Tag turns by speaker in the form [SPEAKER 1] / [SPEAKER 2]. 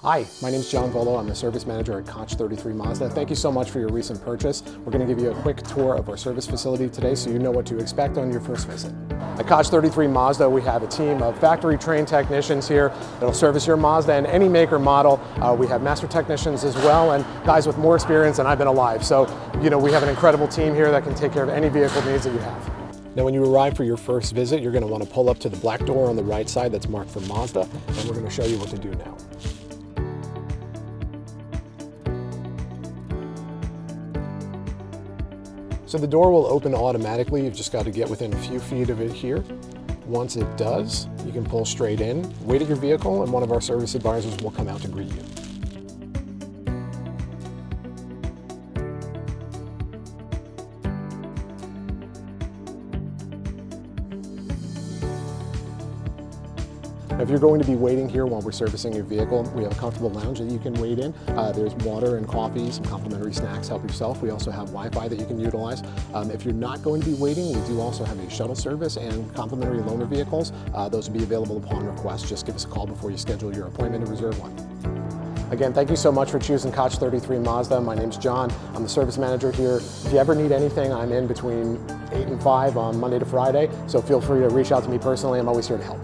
[SPEAKER 1] Hi, my name is John Volo. I'm the service manager at Koch 33 Mazda. Thank you so much for your recent purchase. We're going to give you a quick tour of our service facility today so you know what to expect on your first visit. At Koch 33 Mazda, we have a team of factory-trained technicians here that'll service your Mazda and any make or model. We have master technicians as well and guys with more experience than I've been alive. So, we have an incredible team here that can take care of any vehicle needs that you have. Now, when you arrive for your first visit, you're going to want to pull up to the black door on the right side that's marked for Mazda, and we're going to show you what to do now. So the door will open automatically. You've just got to get within a few feet of it here. Once it does, you can pull straight in, wait at your vehicle, and one of our service advisors will come out to greet you. If you're going to be waiting here while we're servicing your vehicle, we have a comfortable lounge that you can wait in. There's water and coffee, some complimentary snacks, help yourself. We also have Wi-Fi that you can utilize. If you're not going to be waiting, we do also have a shuttle service and complimentary loaner vehicles. Those will be available upon request. Just give us a call before you schedule your appointment to reserve one. Again, thank you so much for choosing Koch 33 Mazda. My name's John. I'm the service manager here. If you ever need anything, I'm in between 8 and 5 on Monday to Friday, so feel free to reach out to me personally. I'm always here to help.